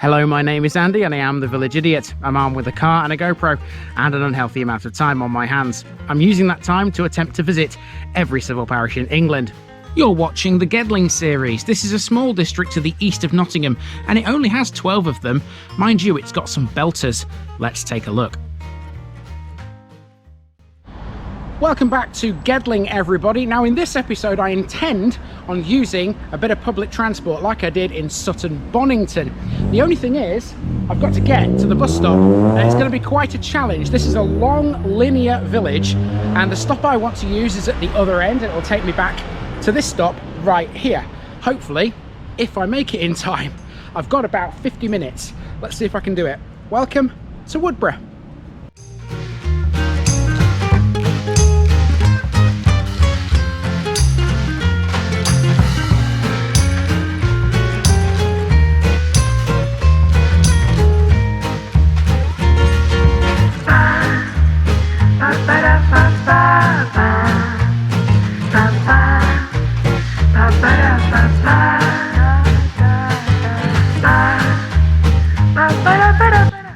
Hello, my name is Andy and I am the Village Idiot. I'm armed with a car and a GoPro and an unhealthy amount of time on my hands. I'm using that time to attempt to visit every civil parish in England. You're watching the Gedling series. This is a small district to the east of Nottingham and it only has 12 of them. Mind you, it's got some belters. Let's take a look. Welcome back to Gedling, everybody. Now in this episode I intend on using a bit of public transport like I did in Sutton Bonington. The only thing is I've got to get to the bus stop and it's going to be quite a challenge. This is a long linear village and the stop I want to use is at the other end. It will take me back to this stop right here. Hopefully, if I make it in time. I've got about 50 minutes. Let's see if I can do it. Welcome to Woodborough.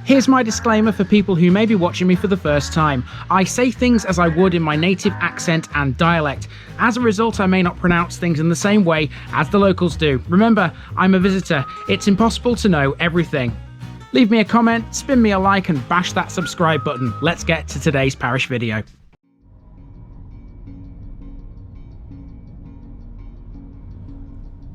Here's my disclaimer for people who may be watching me for the first time. I say things as I would in my native accent and dialect. As a result, I may not pronounce things in the same way as the locals do. Remember, I'm a visitor. It's impossible to know everything. Leave me a comment, spin me a like and bash that subscribe button. Let's get to today's parish video.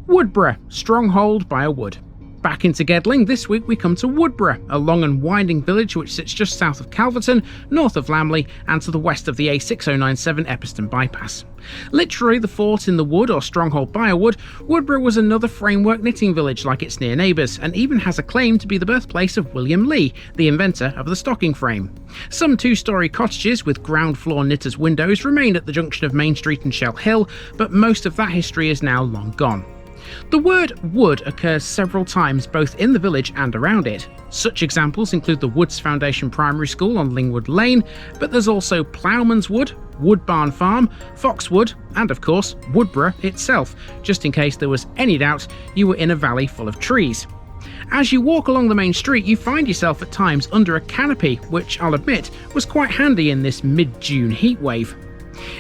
Woodborough, Stronghold by a wood. Back into Gedling, this week we come to Woodborough, a long and winding village which sits just south of Calverton, north of Lambley and to the west of the A6097 Epperstone Bypass. Literally the fort in the wood or stronghold by a wood, Woodborough was another framework knitting village like its near neighbours and even has a claim to be the birthplace of William Lee, the inventor of the stocking frame. Some two-storey cottages with ground floor knitters' windows remain at the junction of Main Street and Shelt Hill, but most of that history is now long gone. The word wood occurs several times both in the village and around it. Such examples include the Woods Foundation Primary School on Lingwood Lane, but there's also Ploughman's Wood, Wood Barn Farm, Foxwood, and of course Woodborough itself, just in case there was any doubt you were in a valley full of trees. As you walk along the main street you find yourself at times under a canopy, which I'll admit was quite handy in this mid-June heatwave.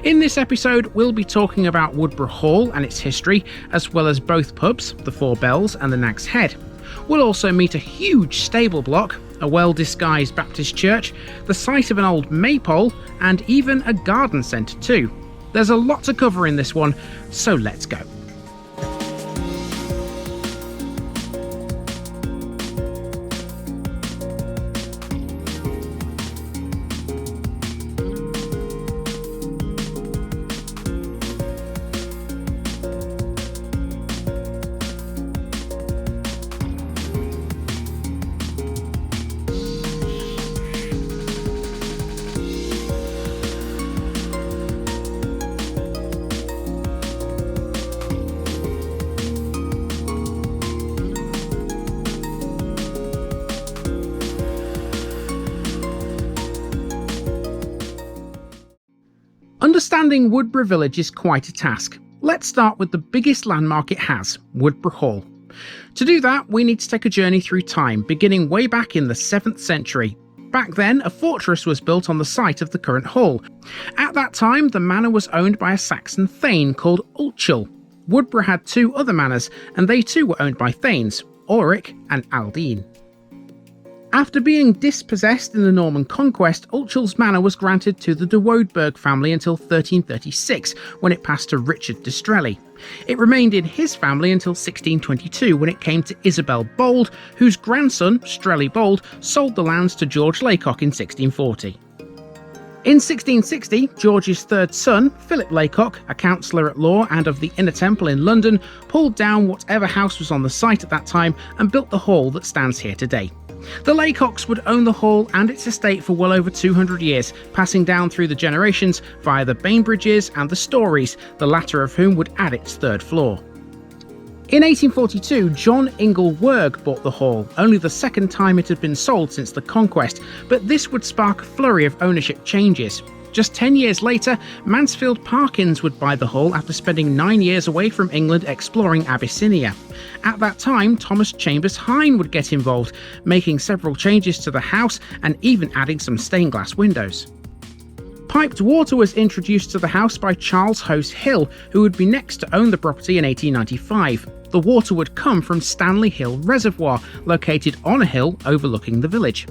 In this episode, we'll be talking about Woodborough Hall and its history, as well as both pubs, the Four Bells and the Nag's Head. We'll also meet a huge stable block, a well-disguised Baptist church, the site of an old maypole, and even a garden centre too. There's a lot to cover in this one, so let's go. Understanding Woodborough Village is quite a task. Let's start with the biggest landmark it has, Woodborough Hall. To do that, we need to take a journey through time, beginning way back in the 7th century. Back then, a fortress was built on the site of the current hall. At that time, the manor was owned by a Saxon thane called Ulchel. Woodborough had two other manors, and they too were owned by thanes, Auric and Aldine. After being dispossessed in the Norman conquest, Ulchel's manor was granted to the de Woodborough family until 1336, when it passed to Richard de Strelly. It remained in his family until 1622, when it came to Isabel Bold, whose grandson, Strelly Bold, sold the lands to George Laycock in 1640. In 1660, George's third son, Philip Laycock, a councillor at law and of the Inner Temple in London, pulled down whatever house was on the site at that time and built the hall that stands here today. The Laycocks would own the hall and its estate for well over 200 years, passing down through the generations via the Bainbridges and the Stories, the latter of whom would add its third floor. In 1842, John Ingle Werg bought the hall, only the second time it had been sold since the conquest, but this would spark a flurry of ownership changes. Just 10 years later, Mansfield Parkins would buy the hall after spending 9 years away from England exploring Abyssinia. At that time, Thomas Chambers Hine would get involved, making several changes to the house and even adding some stained glass windows. Piped water was introduced to the house by Charles Hose Hill, who would be next to own the property in 1895. The water would come from Stanley Hill Reservoir, located on a hill overlooking the village.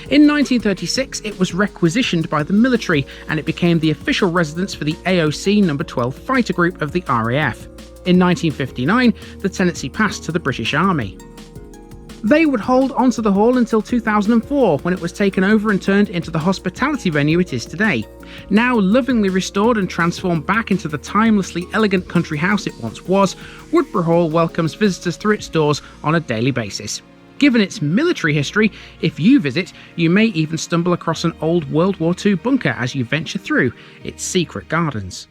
In 1936, it was requisitioned by the military, and it became the official residence for the AOC No. 12 Fighter Group of the RAF. In 1959, the tenancy passed to the British Army. They would hold onto the hall until 2004, when it was taken over and turned into the hospitality venue it is today. Now lovingly restored and transformed back into the timelessly elegant country house it once was, Woodborough Hall welcomes visitors through its doors on a daily basis. Given its military history, if you visit, you may even stumble across an old World War II bunker as you venture through its secret gardens.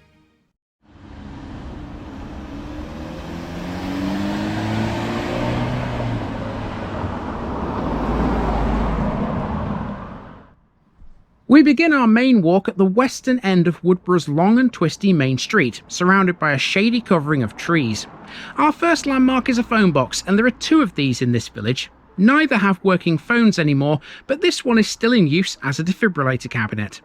We begin our main walk at the western end of Woodborough's long and twisty main street, surrounded by a shady covering of trees. Our first landmark is a phone box, and there are 2 of these in this village. Neither have working phones anymore, but this one is still in use as a defibrillator cabinet.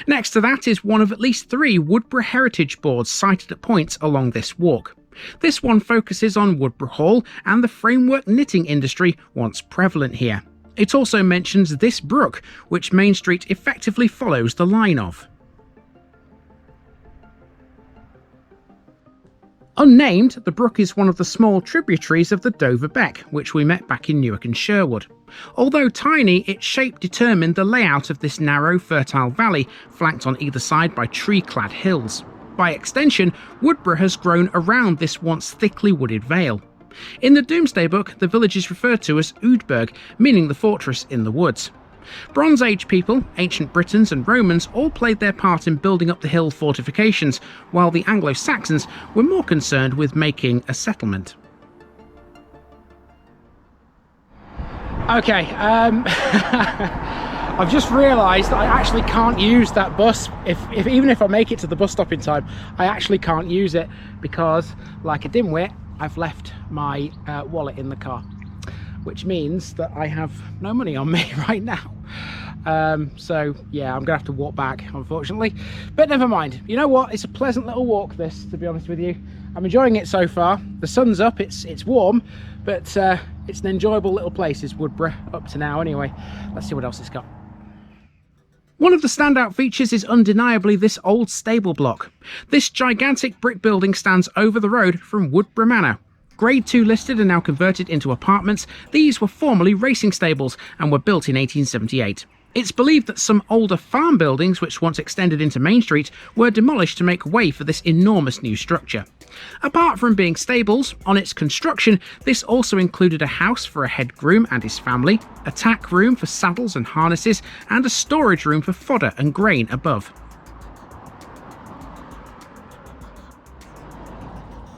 Next to that is one of at least 3 Woodborough heritage boards sited at points along this walk. This one focuses on Woodborough Hall and the framework knitting industry once prevalent here. It also mentions this brook, which Main Street effectively follows the line of. Unnamed, the brook is one of the small tributaries of the Dover Beck, which we met back in Newark and Sherwood. Although tiny, its shape determined the layout of this narrow, fertile valley, flanked on either side by tree-clad hills. By extension, Woodborough has grown around this once thickly wooded vale. In the Domesday Book, the village is referred to as Oudburg, meaning the fortress in the woods. Bronze Age people, ancient Britons and Romans all played their part in building up the hill fortifications, while the Anglo-Saxons were more concerned with making a settlement. Okay, I've just realised that I actually can't use that bus. Even if I make it to the bus stop in time, I actually can't use it because, like a dimwit, I've left my wallet in the car, which means that I have no money on me right now. So yeah, I'm gonna have to walk back, unfortunately, but never mind. You know what, it's a pleasant little walk this, to be honest with you. I'm enjoying it so far. The sun's up, it's warm, but it's an enjoyable little place, is Woodborough, up to now anyway. Let's see what else it's got. One of the standout features is undeniably this old stable block. This gigantic brick building stands over the road from Woodborough Manor. Grade 2 listed and now converted into apartments, these were formerly racing stables and were built in 1878. It's believed that some older farm buildings, which once extended into Main Street, were demolished to make way for this enormous new structure. Apart from being stables, on its construction, this also included a house for a head groom and his family, a tack room for saddles and harnesses, and a storage room for fodder and grain above.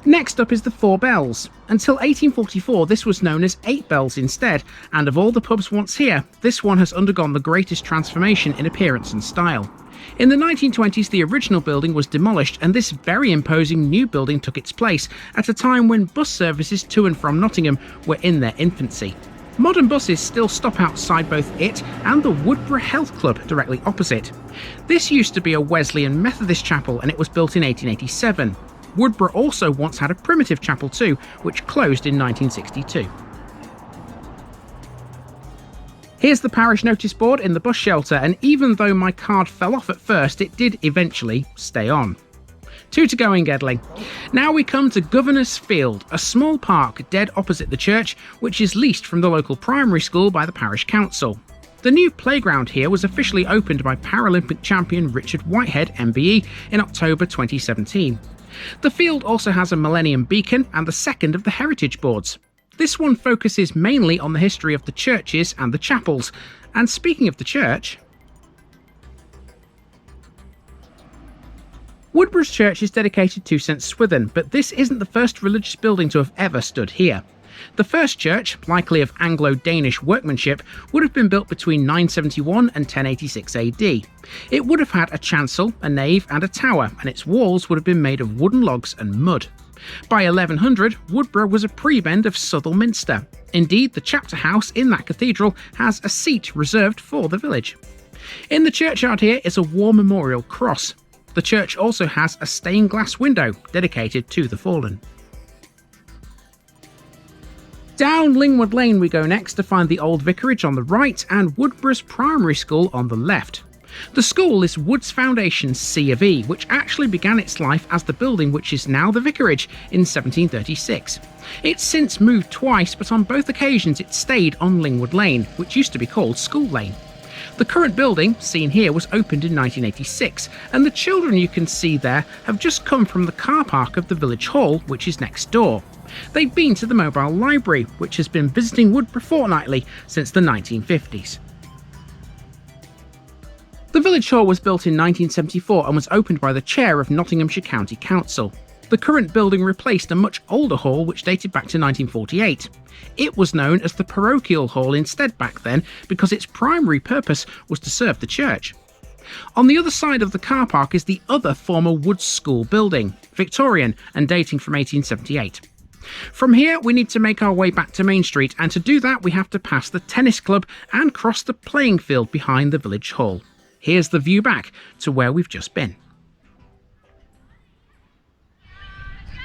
Next up is the Four Bells. Until 1844 this was known as Eight Bells instead, and of all the pubs once here, this one has undergone the greatest transformation in appearance and style. In the 1920s the original building was demolished and this very imposing new building took its place at a time when bus services to and from Nottingham were in their infancy. Modern buses still stop outside both it and the Woodborough Health Club directly opposite. This used to be a Wesleyan Methodist chapel and it was built in 1887. Woodborough also once had a primitive chapel too, which closed in 1962. Here's the parish notice board in the bus shelter, and even though my card fell off at first, it did eventually stay on. 2 to go in Gedling. Now we come to Governor's Field, a small park dead opposite the church, which is leased from the local primary school by the parish council. The new playground here was officially opened by Paralympic champion Richard Whitehead, MBE, in October 2017. The field also has a Millennium Beacon and the second of the heritage boards. This one focuses mainly on the history of the churches and the chapels. And speaking of the church, Woodborough's church is dedicated to St Swithin, but this isn't the first religious building to have ever stood here. The first church, likely of Anglo-Danish workmanship, would have been built between 971 and 1086 AD. It would have had a chancel, a nave and a tower, and its walls would have been made of wooden logs and mud. By 1100, Woodborough was a prebend of Southwell Minster. Indeed, the chapter house in that cathedral has a seat reserved for the village. In the churchyard here is a war memorial cross. The church also has a stained glass window dedicated to the fallen. Down Lingwood Lane we go next to find the old vicarage on the right and Woodborough's primary school on the left. The school is Wood's Foundation's C of E, which actually began its life as the building which is now the vicarage in 1736. It's since moved twice, but on both occasions it stayed on Lingwood Lane, which used to be called School Lane. The current building, seen here, was opened in 1986, and the children you can see there have just come from the car park of the village hall, which is next door. They've been to the mobile library, which has been visiting Woodborough fortnightly since the 1950s. The village hall was built in 1974 and was opened by the chair of Nottinghamshire County Council. The current building replaced a much older hall which dated back to 1948. It was known as the parochial hall instead back then because its primary purpose was to serve the church. On the other side of the car park is the other former Woods School building, Victorian and dating from 1878. From here we need to make our way back to Main Street, and to do that we have to pass the tennis club and cross the playing field behind the village hall. Here's the view back to where we've just been.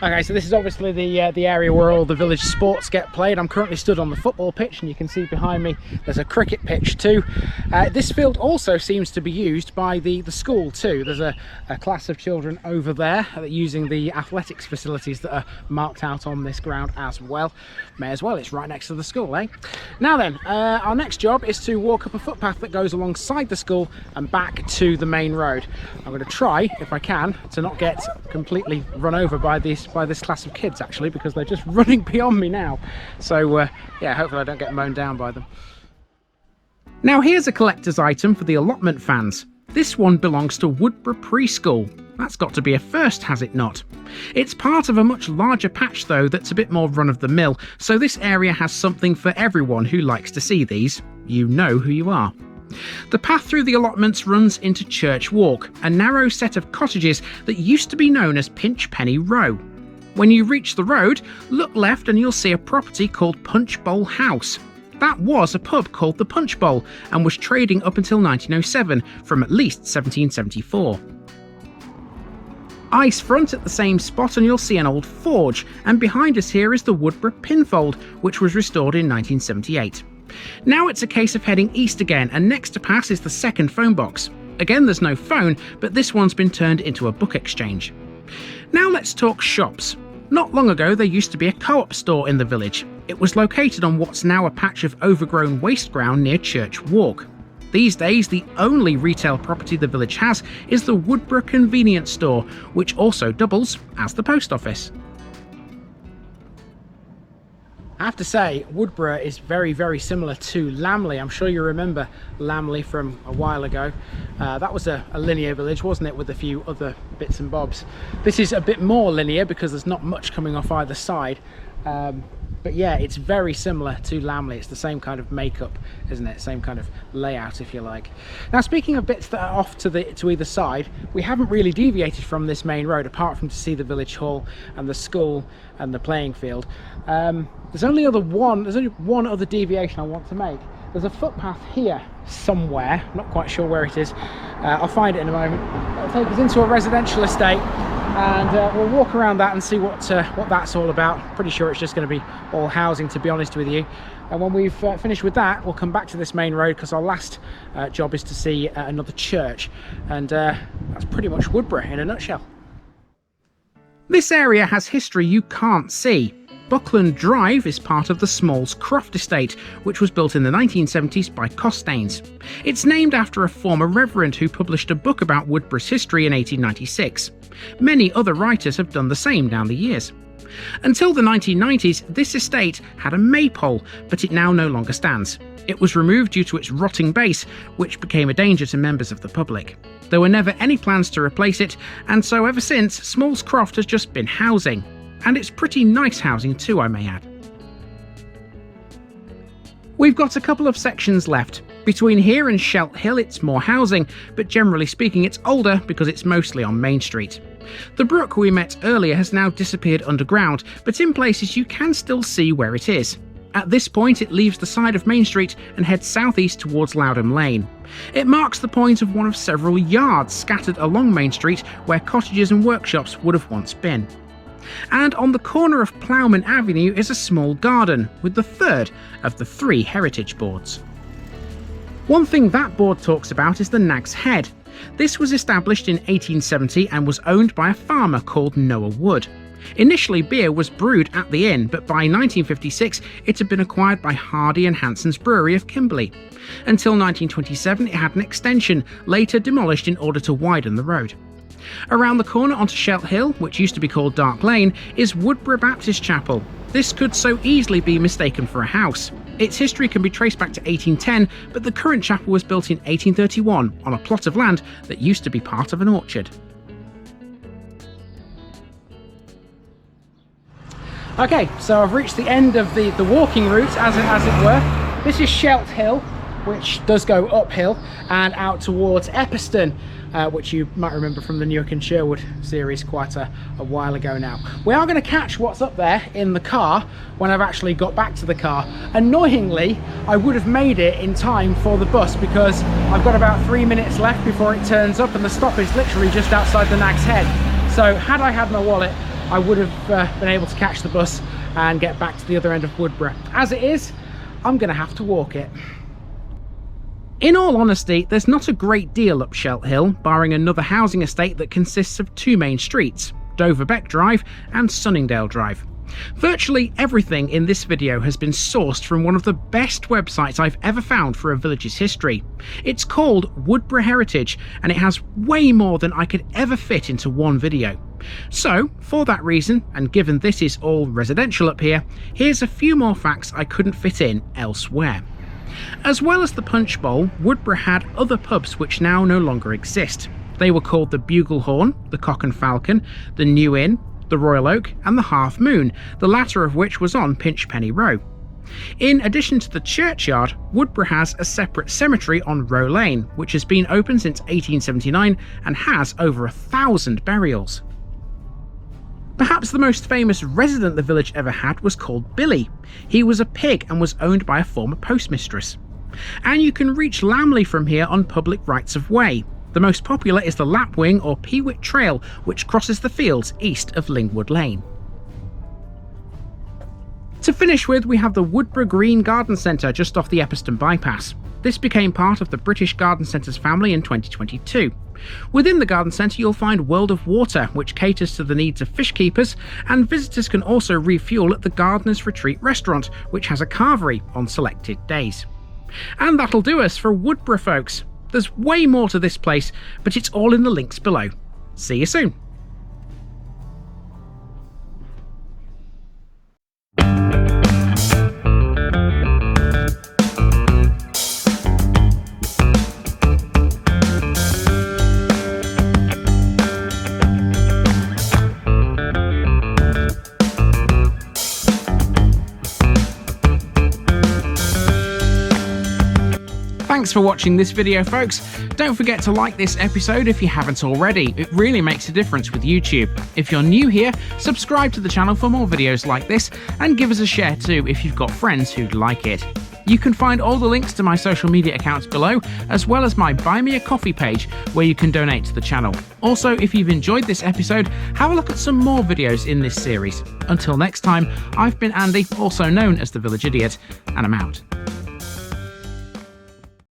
Okay, so this is obviously the area where all the village sports get played. I'm currently stood on the football pitch, and you can see behind me there's a cricket pitch too. This field also seems to be used by the school too. There's a class of children over there using the athletics facilities that are marked out on this ground as well. May as well, it's right next to the school, eh? Now then, our next job is to walk up a footpath that goes alongside the school and back to the main road. I'm going to try, if I can, to not get completely run over by this class of kids actually, because they're just running beyond me now. So yeah, hopefully I don't get mown down by them. Now here's a collector's item for the allotment fans. This one belongs to Woodborough Preschool. That's got to be a first, has it not? It's part of a much larger patch though that's a bit more run-of-the-mill, so this area has something for everyone who likes to see these. You know who you are. The path through the allotments runs into Church Walk, a narrow set of cottages that used to be known as Pinchpenny Row. When you reach the road, look left and you'll see a property called Punch Bowl House. That was a pub called the Punch Bowl and was trading up until 1907 from at least 1774. Ice front at the same spot and you'll see an old forge, and behind us here is the Woodborough Pinfold, which was restored in 1978. Now it's a case of heading east again, and next to pass is the second phone box. Again, there's no phone, but this one's been turned into a book exchange. Now let's talk shops. Not long ago there used to be a co-op store in the village. It was located on what's now a patch of overgrown waste ground near Church Walk. These days the only retail property the village has is the Woodborough Convenience Store, which also doubles as the post office. I have to say, Woodborough is very, very similar to Lambley. I'm sure you remember Lambley from a while ago. That was a linear village, wasn't it, with a few other bits and bobs. This is a bit more linear because there's not much coming off either side. But yeah, it's very similar to Lambley. It's the same kind of makeup, isn't it? Same kind of layout, if you like. Now, speaking of bits that are off to either side, we haven't really deviated from this main road, apart from to see the village hall and the school and the playing field. There's only one other deviation I want to make. There's a footpath here somewhere, not quite sure where it is. I'll find it in a moment. It'll take us into a residential estate, and we'll walk around that and see what that's all about. Pretty sure it's just going to be all housing, to be honest with you. And when we've finished with that, we'll come back to this main road, because our last job is to see another church, and that's pretty much Woodborough in a nutshell. This area has history you can't see. Buckland Drive is part of the Smalls Croft estate, which was built in the 1970s by Costains. It's named after a former reverend who published a book about Woodborough's history in 1896. Many other writers have done the same down the years. Until the 1990s, this estate had a maypole, but it now no longer stands. It was removed due to its rotting base, which became a danger to members of the public. There were never any plans to replace it, and so ever since, Smalls Croft has just been housing. And it's pretty nice housing too, I may add. We've got a couple of sections left. Between here and Shelt Hill it's more housing, but generally speaking it's older because it's mostly on Main Street. The brook we met earlier has now disappeared underground, but in places you can still see where it is. At this point it leaves the side of Main Street and heads southeast towards Lingwood Lane. It marks the point of one of several yards scattered along Main Street where cottages and workshops would have once been. And on the corner of Ploughman Avenue is a small garden, with the third of the 3 heritage boards. One thing that board talks about is the Nag's Head. This was established in 1870 and was owned by a farmer called Noah Wood. Initially beer was brewed at the inn, but by 1956 it had been acquired by Hardy and Hanson's Brewery of Kimberley. Until 1927 it had an extension, later demolished in order to widen the road. Around the corner onto Shelt Hill, which used to be called Dark Lane, is Woodborough Baptist Chapel. This could so easily be mistaken for a house. Its history can be traced back to 1810, but the current chapel was built in 1831 on a plot of land that used to be part of an orchard. Okay, so I've reached the end of the walking route, as it were. This is Shelt Hill, which does go uphill and out towards Epperstone, which you might remember from the Newark and Sherwood series quite a while ago now. We are going to catch what's up there in the car when I've actually got back to the car. Annoyingly, I would have made it in time for the bus because I've got about 3 minutes left before it turns up and the stop is literally just outside the Nag's Head. So had I had my wallet, I would have been able to catch the bus and get back to the other end of Woodborough. As it is, I'm going to have to walk it. In all honesty, there's not a great deal up Shelt Hill, barring another housing estate that consists of 2 main streets, Dover Beck Drive and Sunningdale Drive. Virtually everything in this video has been sourced from one of the best websites I've ever found for a village's history. It's called Woodborough Heritage, and it has way more than I could ever fit into one video. So, for that reason, and given this is all residential up here, here's a few more facts I couldn't fit in elsewhere. As well as the Punch Bowl, Woodborough had other pubs which now no longer exist. They were called the Bugle Horn, the Cock and Falcon, the New Inn, the Royal Oak and the Half Moon, the latter of which was on Pinchpenny Row. In addition to the churchyard, Woodborough has a separate cemetery on Row Lane, which has been open since 1879 and has over 1,000 burials. Perhaps the most famous resident the village ever had was called Billy. He was a pig and was owned by a former postmistress. And you can reach Lambley from here on public rights of way. The most popular is the Lapwing or Peewit Trail, which crosses the fields east of Lingwood Lane. To finish with, we have the Woodborough Green Garden Centre just off the Epperstone Bypass. This became part of the British Garden Centres family in 2022. Within the garden centre you'll find World of Water, which caters to the needs of fish keepers, and visitors can also refuel at the Gardener's Retreat restaurant, which has a carvery on selected days. And that'll do us for Woodborough, folks. There's way more to this place, but it's all in the links below. See you soon. Thanks for watching this video, folks. Don't forget to like this episode if you haven't already. It really makes a difference with YouTube. If you're new here, subscribe to the channel for more videos like this, and give us a share too if you've got friends who'd like it. You can find all the links to my social media accounts below, as well as my Buy Me a Coffee page where you can donate to the channel. Also, if you've enjoyed this episode, have a look at some more videos in this series. Until next time, I've been Andy, also known as the Village Idiot, and I'm out.